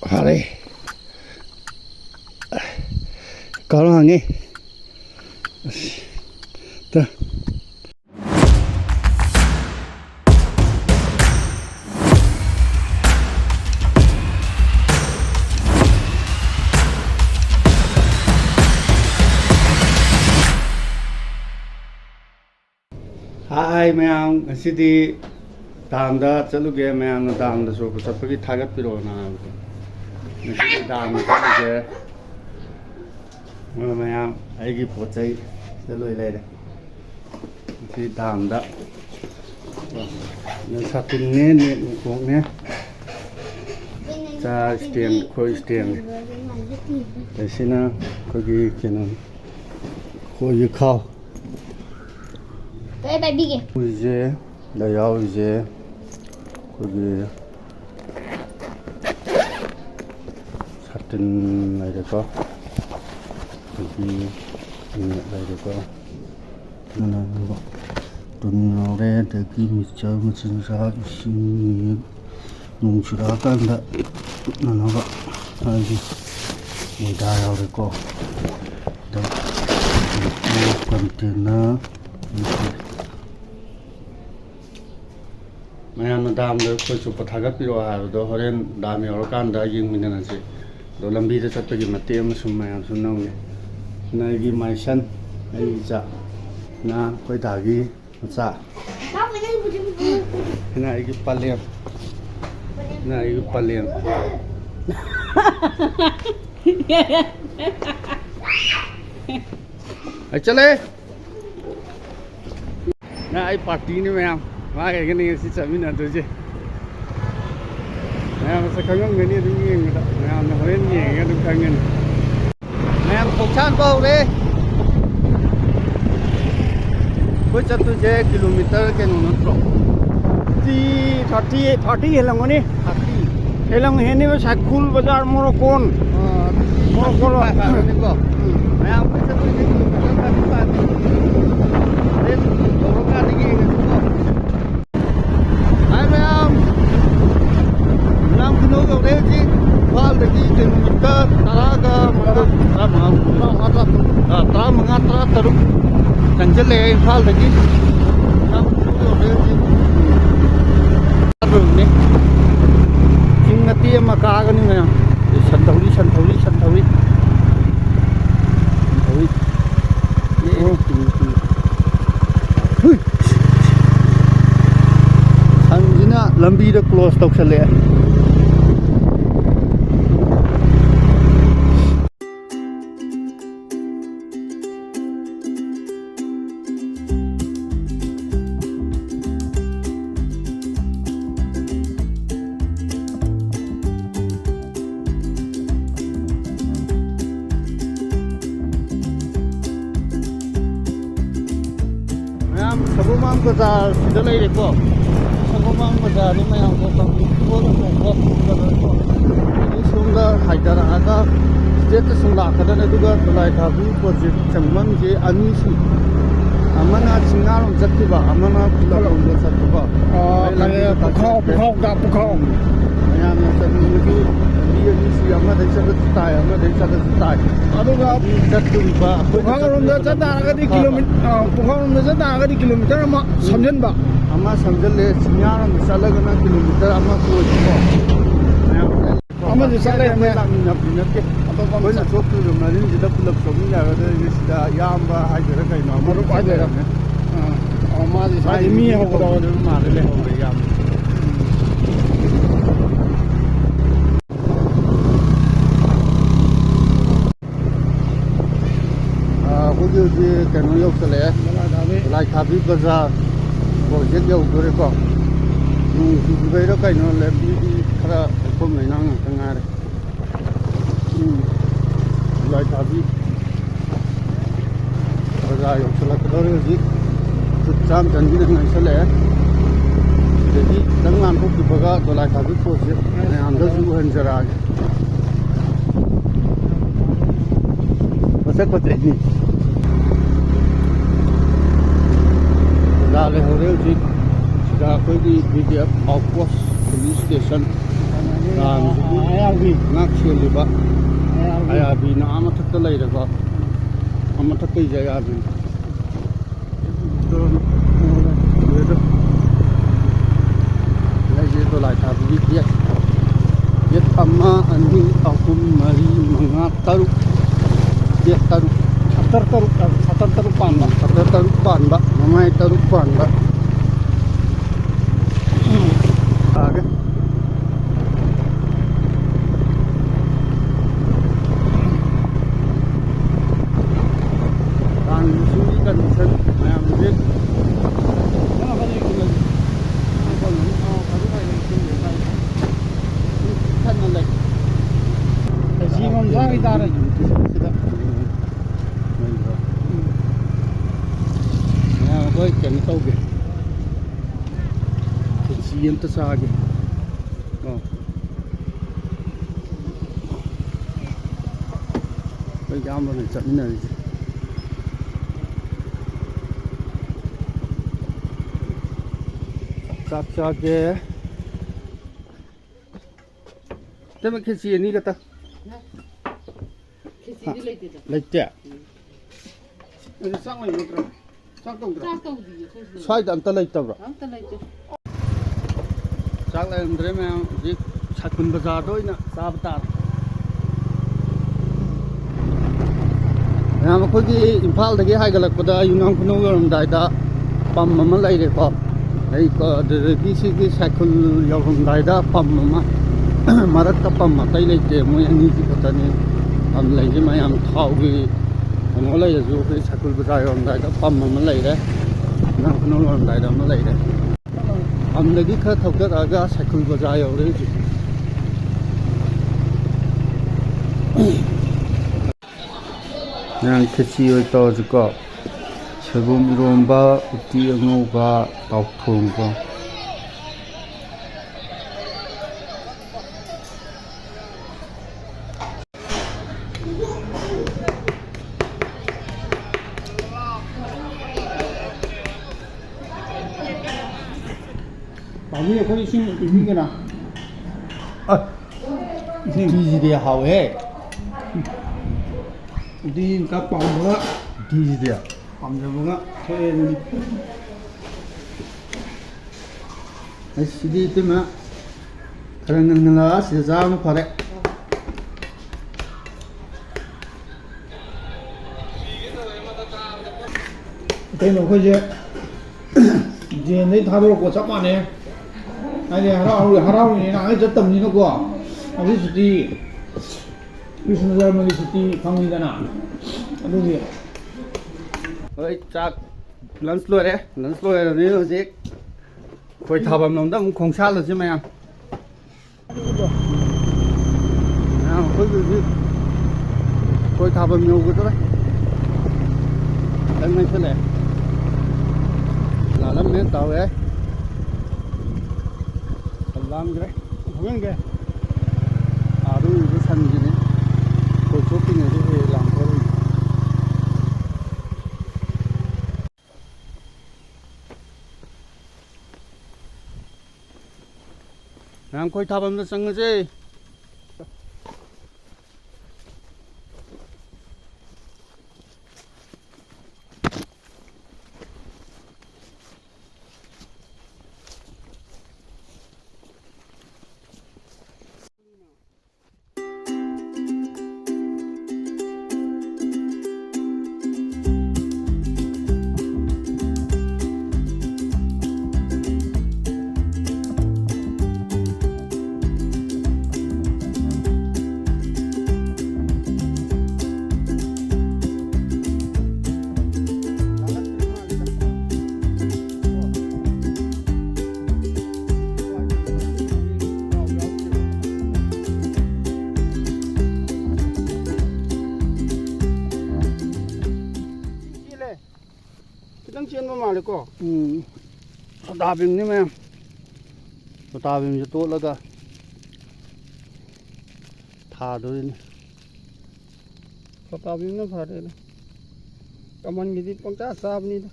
Hare. Có hàng nghe. Đó. Hi ma'am, asidi damda chaluge ma'am damda so ko sapagi thagat piro na asidi damda chaluge ma'am aigi pochai chaloi lai asidi damda na satin ne ne kong ne cha stand khoi stand asina kogi kenan khoi khao Cái bài bi kìa. Ui dê, đây áo dê, cái gì, sát tin này được không? Cái gì, đây được không? Nó là nó, tuần nào đây để cái mít chơi mà sinh ra sinh nung chua đá cái đó, nó vậy, cái gì, mùi đài áo được không? Đây, container. Mayan dam da ko chu pathagat piro ha do horen dam yor kan da ying min na che do lambi da chat gi mate am sum mayan sun nong ne na gi mai san ai cha na koi da gi cha na gi palem na gi palem ai chale na ai party ni mayan Wah kayak gini sih camin ada je. Nah masa kangen gini tu ni yang nah nampaknya ni yang tu kangen. Nah pokcan bau deh. Kau jatuh je kilometer ke nunut pro. Di 30 helang ni. 30. Helang ini macam Sakul Bazar Morokon. Morokon lah. Ni kau. Nah kau jatuh je kilometer 35. Then Morokon lagi ni. Kilometer taraga tara mengatra teruk janjel le Imphal dagi teruk ni ingati ama ka gani na santauri sanjina lambi da close tok chale Sabumang Bazar sudah lagi ko. Sabumang Bazar ni mayang ko kami ko. Ini sungguh hajar aga state sungguh kadang juga tulai kabu project cengman je anisi. Amana singaram jatiba amana pulau jatiba. Kayak pukau. Mayang satu lagi dia misi amana dari sana stay. Aduga jatuba. Pukau ronda jatuh di kilometer. Pukau ronda jatuh di kilometer ama samjan ba. Ama samjan le singaram misalnya kena kilometer ama kuat. Ama misalnya yang nak ke. Atau kamu nak soktu rumah ini kita pulau sominya ada ini sudah yamba hajar kayak nama. Baru hajar. Ama misalnya ini yang kita ada rumah ada le yamba. Di Kano yok sele, like Habib Bazar, project yok dulu kok. Juga itu kayak no lebih di kara kom mainan tengah. Like Habib Bazar yok sele kedua sih, jam janji dengan sele. Jadi dengan aku dibaga like Habib project, anda juga hanjar. Masa kau ini? Dale Horeuji sudah pergi BDF Outpost Police Station ꯂꯥꯟꯁꯤꯕꯨ ꯉꯥꯛ ꯁꯦꯜꯂꯤꯕ ꯑꯌꯥꯕꯤꯅ ꯃꯊꯛꯇ ꯂꯩꯔꯒ ꯃꯊꯛꯇꯩ ꯖꯒꯥꯗꯨꯅꯤ ꯂꯩꯁꯦ ꯗꯣꯂꯥꯏ ꯊꯥꯕꯒꯤ get 1 2 3 4 5 6 get 6 ꯁꯇꯔ 6 ꯄꯥꯟꯕ ꯃꯃꯥꯏ 6 ꯄꯥꯟꯕ ꯂꯥꯛꯑꯒꯦ ꯂꯥꯟꯁꯤꯒꯤ condition ꯃꯌꯥꯝꯁꯦ ꯑꯩꯈꯣꯏ ꯀꯩꯅꯣ ꯇꯧꯒꯦ ꯈꯦꯆꯤ ꯑꯝꯇ ꯆꯥꯒꯦ ꯑꯩꯈꯣꯏ ꯏꯌꯥꯝꯕꯅ ꯆꯠꯃꯤꯟꯅꯔꯤꯁꯦ ꯆꯥꯛ ꯆꯥꯒꯦ ꯇꯃꯛ ꯈꯦꯆꯤ ꯑꯅꯤ ꯈꯛꯇ ꯈꯦꯆꯤꯗꯤ ꯂꯩꯇꯦꯗ ꯂꯩꯇꯦ ꯑꯗꯨ ꯆꯥꯛ ꯂꯩ ꯅꯠꯇ꯭ꯔꯣ ꯆꯥꯛ ꯇꯧꯗ꯭ꯔꯣ ꯁ꯭ꯋꯥꯏꯗ ꯑꯝꯇ ꯂꯩꯇꯕ꯭ꯔꯣ ꯑꯝꯇ ꯂꯩꯇꯦ ꯆꯥꯛ ꯂꯩꯔꯝꯗ꯭ꯔꯦ ꯃꯌꯥꯝ ꯍꯧꯖꯤꯛ ꯁꯥꯏꯈꯨꯜ ꯕꯖꯥꯔꯗ ꯑꯣꯏꯅ ꯆꯥꯕ ꯇꯥꯔꯦ ꯃꯌꯥꯝ ꯑꯩꯈꯣꯏꯒꯤ ꯏꯝꯐꯥꯜꯗꯒꯤ ꯍꯥꯏꯒꯠꯂꯛꯄꯗ ꯌꯨꯝꯅꯥꯝ ꯈꯨꯅꯧ ꯌꯧꯔꯝꯗꯥꯏꯗ ꯄꯝ ꯑꯃ ꯂꯩꯔꯦꯀꯣ ꯑꯗꯨꯗꯒꯤ ꯁꯤꯒꯤ ꯁꯥꯏꯈꯨꯜ ꯌꯧꯔꯝꯗꯥꯏꯗ ꯄꯝ ꯑꯃ ꯃꯔꯛꯇ ꯄꯝ ꯑꯇꯩ ꯂꯩꯇꯦ ꯃꯣꯏ ꯑꯅꯤꯁꯤ ꯈꯛꯇꯅꯤ ꯄꯝ ꯂꯩꯁꯦ ꯃꯌꯥꯝ ꯊꯥꯎꯒꯤ ꯀꯩꯅꯣ ꯂꯩꯔꯁꯨ ꯑꯩꯈꯣꯏ ꯁꯥꯏꯈꯨꯜ ꯕꯖꯥꯔ ꯌꯧꯔꯝꯗꯥꯏꯗ ꯄꯝ ꯑꯃ ꯂꯩꯔꯦ ꯌꯨꯝꯅꯥꯝ ꯈꯨꯅꯧ ꯌꯧꯔꯝꯗꯥꯏꯗ ꯑꯃ ꯂꯩꯔꯦ ꯄꯝꯗꯒꯤ ꯈꯔ ꯊꯧꯗꯔꯛꯑꯒ ꯁꯥꯏꯈꯨꯜ ꯕꯖꯥꯔ ꯌꯧꯔꯦ ꯍꯧꯖꯤꯛ ꯃꯌꯥꯝ ꯈꯦꯆꯤ ꯑꯣꯏ ꯇꯧꯔꯁꯤꯀꯣ ꯁꯣꯏꯕꯨꯝ ꯏꯔꯣꯝꯕ ꯎꯇꯤ ꯑꯉꯧꯕ ꯇꯥꯎꯊꯣꯡꯀꯣ ꯄꯥꯝꯃꯤ ꯑꯩꯈꯣꯏ ꯏꯁꯤꯡ ꯄꯤꯕꯤꯒꯅ ꯎꯇꯤꯁꯤꯗꯤ ꯍꯥꯎꯋꯦ ꯎꯇꯤ ꯀ ꯄꯥꯝꯕꯒ ꯎꯇꯤꯁꯤꯗꯤ ꯄꯥꯝꯖꯕꯒ ꯊꯣꯛꯑꯦ ꯑꯗꯨꯅꯤ ꯁꯤꯗꯤ ꯏꯇꯩꯃ ꯈꯔ ꯉꯟꯅ ꯂꯥꯛꯑ ꯁꯤꯗ ꯆꯥꯕꯅ ꯐꯔꯦ ꯀꯩꯅꯣ ꯑꯩꯈꯣꯏꯁꯦ ꯖꯦꯟꯗꯩ ꯊꯥꯗꯣꯔꯛꯄ ꯆꯞ ꯃꯥꯟꯅꯩ ꯍꯥꯏꯗꯤ ꯍꯔꯥꯎꯔꯤꯅꯤꯅ ꯑꯩ ꯆꯠꯇꯕꯅꯤꯅꯀꯣ ꯑꯗꯨꯒꯤ ꯁꯨꯇꯤ ꯀ꯭ꯔꯤꯁꯅ ꯖꯔꯃꯒꯤ ꯁꯨꯇꯤ ꯐꯪꯉꯤꯗꯅ ꯑꯗꯨꯒꯤ ꯍꯣꯏ ꯆꯥꯛ ꯂꯟꯁ ꯂꯣꯏꯔꯕꯅꯤꯅ ꯍꯧꯖꯤꯛ ꯑꯩꯈꯣꯏ ꯊꯥꯐꯝ ꯂꯣꯝꯗ ꯑꯃꯨꯛ ꯈꯣꯡꯁꯥꯜꯂꯁꯤ ꯃꯌꯥꯝ ꯑꯩꯈꯣꯏꯒꯤ ꯍꯧꯖꯤꯛ ꯑꯩꯈꯣꯏ ꯊꯥꯐꯝ ꯌꯧꯒꯗꯧꯔꯦ ꯈꯤꯇꯪ ꯅꯛꯁꯜꯂꯛꯑꯦ ꯂꯥꯜꯂꯝꯃꯦ ꯇꯧꯋꯦ ꯂꯥꯝꯈ꯭ꯔꯦ ꯍꯧꯔꯦꯟꯒꯦ ꯑꯥꯗ ꯎꯕ ꯁꯟꯁꯤꯅꯦ ꯑꯩꯈꯣꯏ ꯆꯣꯞꯄꯤꯉꯩꯗ ꯍꯦꯛ ꯂꯥꯡꯊꯣꯔꯛꯏ ꯃꯌꯥꯝ ꯑꯩꯈꯣꯏ ꯊꯥꯐꯝꯗ ꯆꯪꯉꯁꯦ ꯈꯤꯇꯪ ꯆꯦꯟꯕ ꯃꯥꯜꯂꯦꯀꯣ ꯁꯣꯇꯥꯕꯤꯝꯅꯤ ꯃꯌꯥꯝ ꯁꯣꯇꯥꯕꯤꯝꯁꯦ ꯇꯣꯠꯂꯒ ꯊꯥꯗꯣꯏꯅꯤ ꯁꯣꯇꯥꯕꯤꯝꯅ ꯐꯔꯦꯗ ꯀꯃꯟꯒꯤꯗꯤ ꯄꯪꯆꯥ ꯆꯥꯕꯅꯤꯗ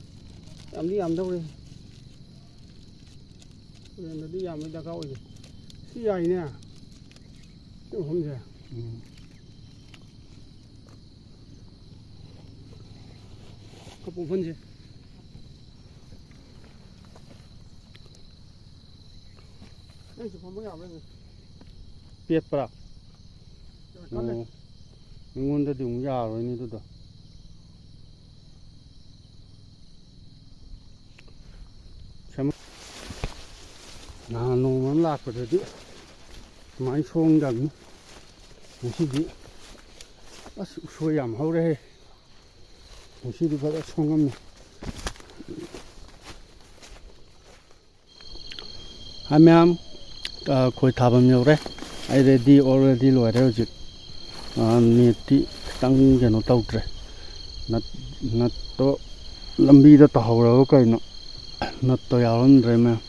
ꯌꯥꯝꯗꯤ ꯌꯥꯝꯗꯧꯔꯦ ꯍꯣꯔꯦꯟꯗꯗꯤ ꯌꯥꯝꯕꯩ ꯗꯔꯀꯥꯔ ꯑꯣꯏꯗꯦ ꯁꯤ ꯌꯥꯏꯅꯦ 홈제. 그 부분지. 여기서 반복이 안 되네. ꯄꯦꯠꯄ꯭ꯔꯥ 깔래. ꯑꯣ ꯑꯩꯉꯣꯟꯗꯗꯤ ꯑꯃꯨꯛ ꯌꯥꯔꯣꯏꯅꯦ ꯑꯗꯨꯗꯣ ꯅꯍꯥꯟ ꯅꯣꯡꯃ ꯑꯃ ꯂꯥꯛꯄꯗꯗꯤ ꯁꯨꯃꯥꯏꯅ ꯁꯣꯡꯗꯕꯅꯤ ꯉꯁꯤꯗꯤ ꯑꯁ ꯎꯁꯣꯏ ꯌꯥꯝ ꯍꯧꯔꯦꯍꯦ ꯉꯁꯤꯗꯤ ꯐꯖꯅ ꯁꯣꯡꯉꯝꯃꯦ ꯍꯥꯏ ꯃꯌꯥꯝ ꯑꯩꯈꯣꯏ ꯊꯥꯐꯝ ꯌꯧꯔꯦ ꯑꯩ ꯑꯣꯜꯔꯦꯗꯤ ꯂꯣꯏꯔꯦ ꯍꯧꯖꯤꯛ ꯅꯦꯠꯇꯤ ꯈꯤꯇꯪ ꯀꯩꯅꯣ ꯇꯧꯗ꯭ꯔꯦ ꯅꯠꯇꯣ ꯂꯝꯕꯤꯗ ꯇꯥꯍꯧꯔꯒ ꯀꯩꯅꯣ ꯅꯠꯇꯣ ꯌꯥꯎꯔꯝꯗ꯭ꯔꯦ ꯃꯌꯥꯝ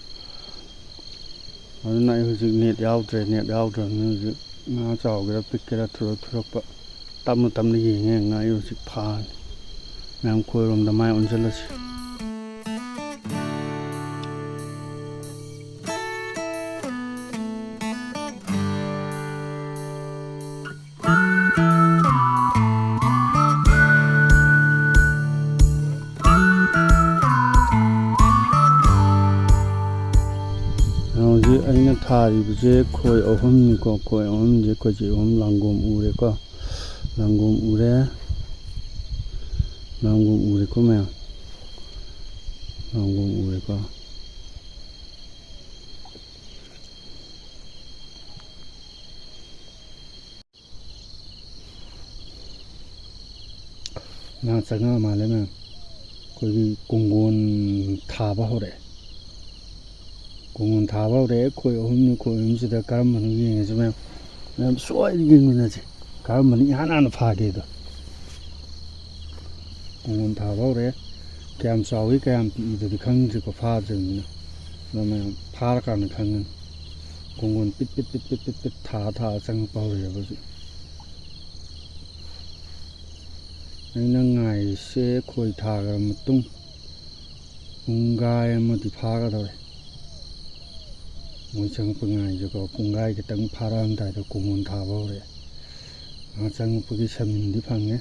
ꯑꯗꯨꯅ ꯑꯩ ꯍꯧꯖꯤꯛ ꯅꯦꯠ ꯌꯥꯎꯗ꯭ꯔꯕꯅꯤꯅ ꯍꯧꯖꯤꯛ ꯉꯥ ꯆꯥꯎꯒꯦꯔꯥ ꯄꯤꯛꯀꯦꯔꯥ ꯊꯨꯔꯛꯄ ꯇꯞꯅ ꯇꯞꯅ ꯌꯦꯡꯉꯦ ꯉꯥ ꯑꯩ ꯍꯧꯖꯤꯛ ꯐꯥꯔꯅꯤ ꯃꯌꯥꯝ ꯈꯣꯏꯔꯣꯝꯗ ꯃꯥꯏ ꯑꯣꯟꯁꯤꯜꯂꯁꯤ ꯍꯧꯖꯤꯛ ꯑꯩꯅ ꯊꯥꯔꯤꯕꯁꯦ ꯈꯣꯏ ꯑꯍꯨꯝꯅꯤꯀꯣ ꯈꯣꯏ ꯑꯍꯨꯝꯁꯦ ꯈꯣꯏꯆꯦ ꯑꯍꯨꯝ ꯂꯥꯡꯒꯣꯝ ꯎꯔꯦꯀꯣ ꯂꯥꯡꯒꯣꯝ ꯎꯔꯦꯀꯣ ꯃꯌꯥꯝ ꯂꯥꯡꯒꯣꯝ ꯎꯔꯦꯀꯣ ꯉꯥ ꯆꯪꯉꯛꯑ ꯃꯥꯜꯂꯦ ꯃꯌꯥꯝ ꯑꯩꯈꯣꯏꯒꯤ ꯀꯣꯡꯒꯣꯟ ꯊꯥꯕ ꯍꯧꯔꯛꯑꯦ ꯀꯣꯡꯒꯣꯟ ꯊꯥꯕ ꯍꯧꯔꯛꯑꯦ ꯈꯣꯏ ꯑꯍꯨꯝꯁꯤꯗ ꯀꯔꯝꯕꯅꯣ ꯌꯦꯡꯉꯁꯤ ꯃꯌꯥꯝ ꯁꯣꯏꯗꯅ ꯌꯦꯡꯃꯤꯟꯅꯁꯤ ꯀꯔꯝꯕꯅ ꯏꯍꯥꯟ ꯍꯥꯟꯅ ꯐꯥꯒꯦꯗꯣ ꯀꯣꯡꯒꯣꯟ ꯊꯥꯕ ꯍꯧꯔꯛꯑꯦ ꯀꯌꯥꯝ ꯆꯥꯎꯏ ꯀꯌꯥꯝ ꯄꯤꯛꯏꯗꯨꯗꯤ ꯈꯪꯗ꯭ꯔꯤꯀꯣ ꯐꯥꯗ꯭ꯔꯤꯕꯅꯤꯅ ꯑꯗꯣ ꯃꯌꯥꯝ ꯐꯥꯔꯀꯥꯟꯗ ꯈꯪꯒꯅꯤ ꯀꯣꯡꯒꯣꯟ ꯄꯤꯠ ꯊꯥꯔ ꯆꯪꯉꯛꯄ ꯍꯧꯔꯛꯑꯦꯕ ꯍꯧꯖꯤꯛ ꯑꯩꯅ ꯉꯥꯏꯔꯤꯁꯦ ꯈꯣꯏ ꯊꯥꯈ꯭ꯔ ꯃꯇꯨꯡ ꯄꯨꯡꯈꯥꯏ ꯑꯃꯗꯤ ꯐꯥꯒꯗꯧꯔꯦ ꯃꯣꯏ ꯆꯪꯉꯛꯄ ꯉꯥꯏꯁꯦꯀꯣ ꯄꯨꯡꯈꯥꯏ ꯈꯤꯇꯪ ꯐꯥꯔꯛꯑꯝꯗꯥꯏꯗ ꯀꯣꯡꯒꯣꯟ ꯊꯥꯕ ꯍꯧꯔꯛꯑꯦ ꯉꯥ ꯆꯪꯉꯛꯄꯒꯤ ꯁꯃꯤꯟꯗꯤ ꯐꯪꯉꯦ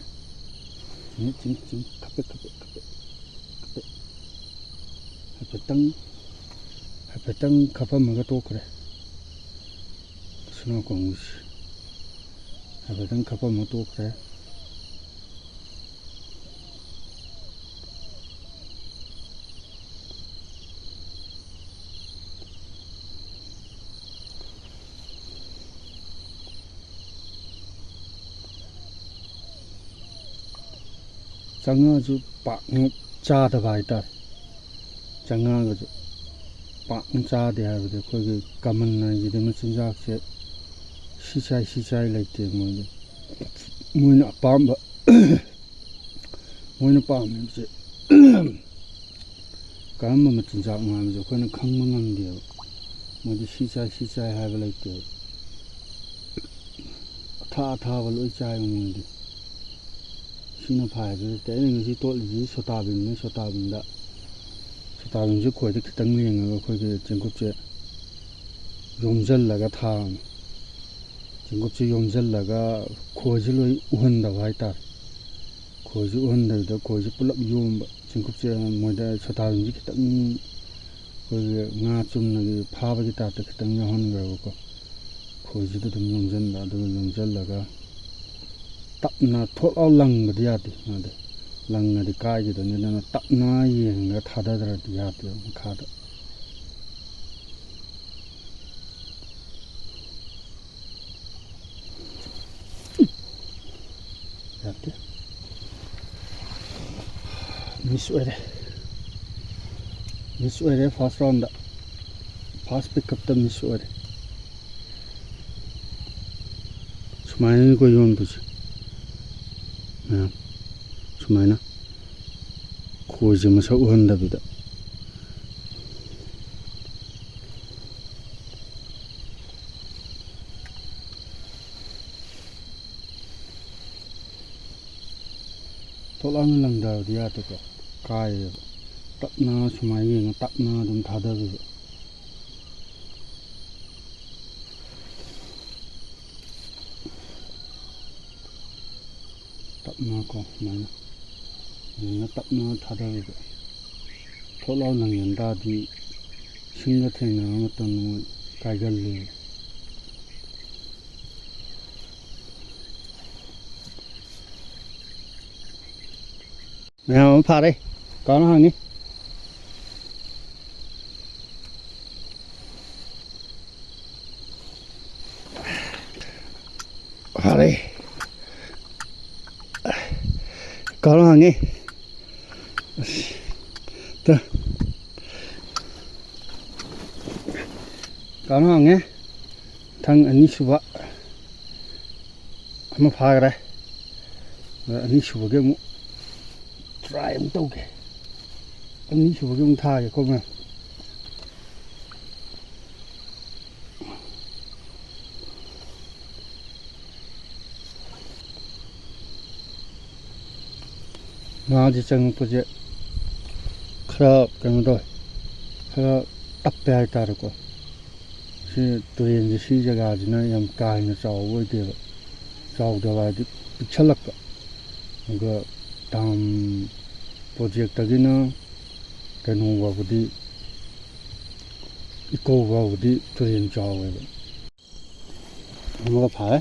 ꯆꯤꯡ ꯍꯥꯏꯐꯦꯠꯇꯪ ꯈꯞꯄꯝꯃꯒ ꯇꯣꯛꯈ꯭ꯔꯦ ꯁꯨꯅꯥ ꯀꯣꯡꯕꯁꯤ ꯍꯥꯏꯐꯦꯠꯇꯪ ꯈꯞꯄꯝꯃꯒ ꯇꯣꯛꯈ꯭ꯔꯦ ꯆꯪꯉꯛꯑꯁꯨ ꯄꯥꯛꯅ ꯆꯥꯗꯕ ꯍꯥꯏꯇꯥꯔꯦ ꯆꯪꯉꯛꯑꯒꯁꯨ ꯄꯥꯛꯅ ꯆꯥꯗꯦ ꯍꯥꯏꯕꯗꯤ ꯑꯩꯈꯣꯏꯒꯤ ꯀꯃꯟ ꯍꯥꯏꯁꯤꯗꯤ ꯃꯆꯤꯟꯖꯥꯛꯁꯦ ꯁꯤ ꯆꯥꯏ ꯂꯩꯇꯦ ꯃꯣꯏꯅ ꯑꯄꯥꯝꯕ ꯃꯣꯏꯅ ꯄꯥꯝꯃꯤꯕꯁꯦ ꯀꯔꯝꯕ ꯃꯆꯤꯟꯖꯥꯛꯅꯣ ꯍꯥꯏꯕꯁꯦ ꯑꯩꯈꯣꯏꯅ ꯈꯪꯕ ꯉꯝꯗꯦꯕ ꯃꯣꯏꯗꯤ ꯁꯤ ꯆꯥꯏ ꯍꯥꯏꯕ ꯂꯩꯇꯦꯕ ꯑꯊꯥꯕ ꯂꯣꯏ ꯆꯥꯏꯕ ꯃꯣꯏꯗꯤ ꯁꯤꯅ ꯐꯥꯏꯕ ꯅꯠꯇꯦ ꯑꯩꯅ ꯉꯁꯤ ꯇꯣꯠꯂꯤꯁꯤ ꯁꯣꯇꯥꯕꯤꯟꯅꯤ ꯁꯣꯇꯥꯕꯤꯟꯁꯦ ꯈꯣꯏꯗ ꯈꯤꯇꯪ ꯂꯦꯡꯉꯒ ꯑꯩꯈꯣꯏꯒꯤ ꯆꯦꯡꯀꯨꯞꯁꯦ ꯌꯣꯝꯁꯤꯜꯂꯒ ꯊꯥꯕꯅꯤ ꯆꯦꯡꯀꯨꯞꯁꯦ ꯌꯣꯝꯁꯤꯜꯂꯒ ꯈꯣꯏꯁꯦ ꯂꯣꯏ ꯎꯍꯟꯗꯕ ꯍꯥꯏꯇꯥꯔꯦ ꯈꯣꯏꯁꯦ ꯎꯍꯟꯗꯕꯤꯗ ꯈꯣꯏꯁꯦ ꯄꯨꯂꯞ ꯌꯣꯝꯕ ꯆꯦꯡꯀꯨꯞꯁꯦ ꯃꯣꯏꯗ ꯁꯣꯇꯥꯕꯤꯟꯁꯦ ꯈꯤꯇꯪ ꯑꯩꯈꯣꯏꯒꯤ ꯉꯥ ꯆꯨꯝꯅꯒꯤ ꯐꯥꯕꯒꯤ ꯇꯥꯏꯞꯇ ꯈꯤꯇꯪ ꯌꯥꯎꯍꯟꯈ꯭ꯔꯕꯀꯣ ꯈꯣꯏꯁꯤꯗ ꯑꯗꯨꯝ ꯌꯣꯝꯁꯤꯟꯕ ꯑꯗꯨꯒ ꯌꯣꯝꯁꯤꯜꯂꯒ ꯇꯞꯅ ꯊꯣꯛꯂꯥꯎ ꯂꯪꯕꯗꯤ ꯌꯥꯗꯦ ꯃꯥꯗꯤ ꯂꯪꯉꯗꯤ ꯀꯥꯏꯈꯤꯗꯣꯏꯅꯤ ꯑꯗꯨꯅ ꯇꯞꯅ ꯌꯦꯡꯉꯒ ꯊꯥꯗꯗ꯭ꯔꯗꯤ ꯌꯥꯗꯦꯕ ꯃꯈꯥꯗ ꯌꯥꯗꯦ ꯃꯤꯁ ꯑꯣꯏꯔꯦ ꯐꯥꯔꯁ ꯔꯥꯎꯟꯗ ꯐꯥꯔꯁ ꯄꯤꯛꯀꯞꯇ ꯃꯤꯁ ꯑꯣꯏꯔꯦ ꯁꯨꯃꯥꯏꯅꯅꯤꯀꯣ ꯌꯣꯟꯕꯁꯦ ꯁꯨꯃꯥꯏꯅ ꯈꯣꯏꯁꯦ ꯃꯁꯛ ꯎꯍꯟꯗꯕꯤꯗ ꯊꯣꯛꯂꯥꯎꯅ ꯂꯪꯊꯕꯗꯤ ꯌꯥꯗꯦꯀꯣ ꯀꯥꯏꯌꯦꯕ ꯇꯞꯅ ꯁꯨꯃꯥꯏꯅ ꯌꯦꯡꯉ ꯇꯞꯅ ꯑꯗꯨꯝ ꯊꯥꯗꯕꯤꯕ Tapna ko mana na tapna thadariba tholau nangyanda di singa thena matan kaigalle nào phá đây có nó hàng đi phá đây có nó hàng đi Tơ. có nó hàng nhé thằng anh đi vợ mà phá cái đây anh đi xuống cái mũ try ông tâu kìa anh đi xuống cái ông tha kìa không nào nó chỉ chẳng có gì khá cái rồi khá tập bài ta được quoi thì tôi hiện giờ xí ra gì nó em cài nó trâu với kia trâu đó là cái chất lắc cái tam project tadi na kanu wa budi eco wa budi train jaw we ama phai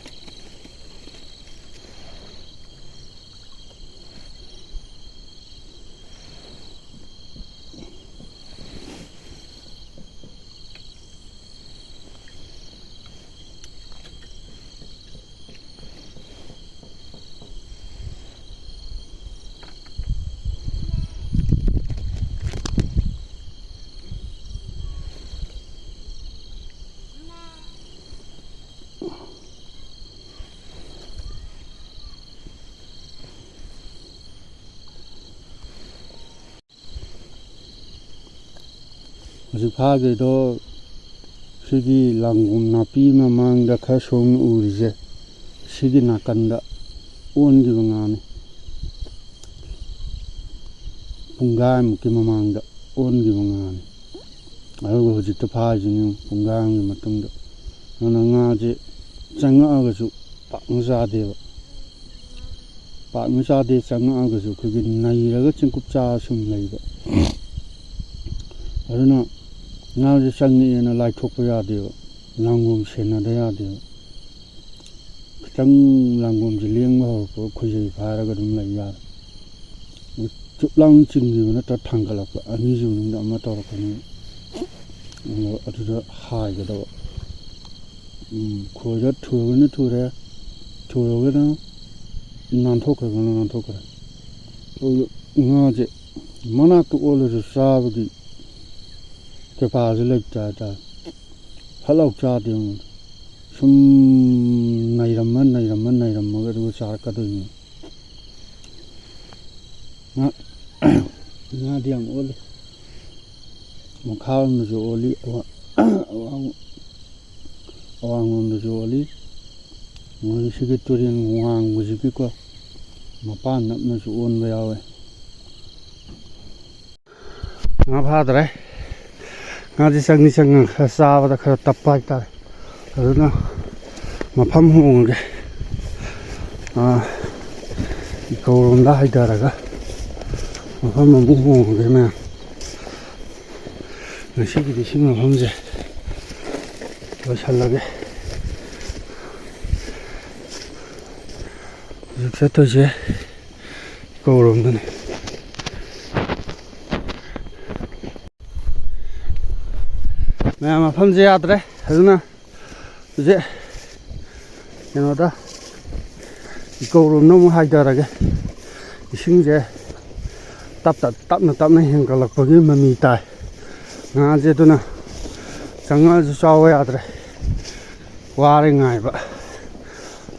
Pha cái đó sigi langum napi mà mang ra khá xuống uri je sigi nakanda ôn cái bằng này pungai một cái mà mang da ôn cái bằng này ở cái gì tập pha gì nhưng pungai cái mà tung đó nó nga je chẳng ở cái chỗ bạn ra đi chẳng ở cái chỗ cái này là cái chân cúp cha sum này vậy ở đó nàoจะสั่งนี่นะไล่ทุกไปยาเดียวลางงมเสนาได้ยาเดียวจังลางงมจะเลี้ยงมาหัวคุยใจพาแล้วก็ดุมไหลยาจุดลังจริงอยู่นะตัดทางกันแล้วอันนี้อยู่นึงเอามาต่อกันนี่เราอันนี้หายกันแล้วคุยจะถูกกันนี่ถูกเลยถูกเลยนะนานทุกข์กันนานทุกข์กันง่ายจะมันน่าตัวเลยจะทราบกี่cái pha sẽ lệch trả phát lộc trả tiền xung này làm mất cái đồ xả cả đời ngã điện ô li một khao nó rồi ô li ông nó rồi ô li người sĩ cái tuổi hoàng người sĩ cái quoi mà pan nó rồi ôn về ao ngã pha đấy ngã sang đi sang xa và khá tập bài ta rồi nó mà phăm hùng cái cầu lồng đá hay ra cái mà phăm mà bung hùng cái mà người sĩ thì xin mà phăm gì rồi sao là cái giúp sẽ tôi sẽ cầu lồng này mẹ mà phân gì đấy, thấy không? Dễ, cái nó đó, cầu rồi nó hay ra cái, sinh dễ, tập này hiện cái lạc bagi mà mì tai, ngã dễ thôi nè, chẳng ngã sao vậy đấy, qua đây ngày vậy,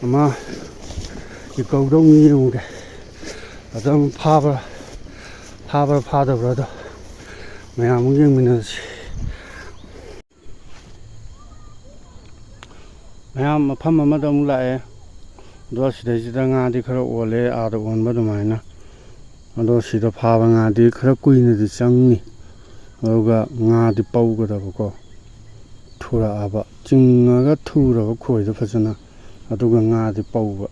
mà cái cầu đông nhiều cái, ở trong pha được rồi đó, mẹ muốn riêng mình là mẹ mà phăm mà đông lại đó là chỉ là ngã đi khá ổn lẽ à đó ổn bắt đầu mày nè đó chỉ là pha vào ngã đi khá quý này thì chẳng nè rồi cái ngã đi bao cái đó có thu ra à vậy chừng cái thu ra có khối đó phải không nào đó cái ngã đi bao vậy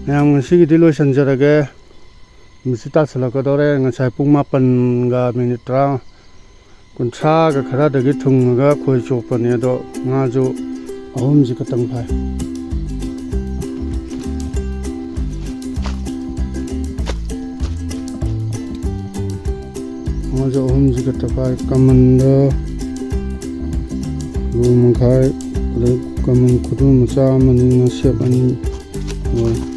ꯃꯌꯥꯝ ꯉꯁꯤꯒꯤꯗꯤ ꯂꯣꯏꯁꯤꯟꯖꯔꯒꯦ ꯅꯨꯃꯤꯠꯁꯤ ꯇꯥꯁꯜꯂꯛꯀꯗꯧꯔꯦ ꯉꯁꯥꯏ ꯄꯨꯡ 4ꯒ minute 30 ꯈꯔꯗꯒꯤ ꯊꯨꯡꯉꯒ ꯈꯣꯏ ꯆꯣꯞꯄꯅꯦ ꯑꯗꯣ ꯉꯥꯁꯨ 3ꯁꯤ ꯈꯛꯇꯪ ꯐꯥꯏ ꯉꯥꯁꯨ 3ꯁꯤ ꯈꯛꯇ ꯐꯥꯏ ꯀꯃꯟꯗ ꯀꯤꯂꯣ ꯃꯈꯥꯏ ꯑꯗꯩ ꯀꯃꯟ ꯈꯨꯗꯨꯝ ꯃꯆꯥ ꯑꯃꯅꯤ ꯉꯥꯁꯦꯞ 2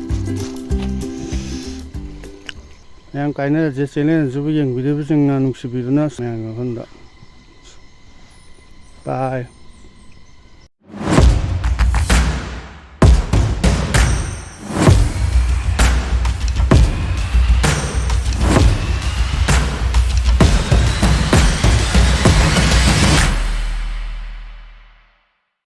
ꯃꯌꯥꯝ ꯀꯥꯏꯅꯔꯁꯦ ꯆꯦꯅꯦꯜꯁꯤꯕꯨ ꯌꯦꯡꯕꯤꯔꯤꯕꯁꯤꯡꯅ ꯅꯨꯡꯁꯤꯕꯤꯗꯨꯅ ꯃꯌꯥꯝꯒꯤ ꯋꯥꯈꯜꯗ ꯕꯥꯏ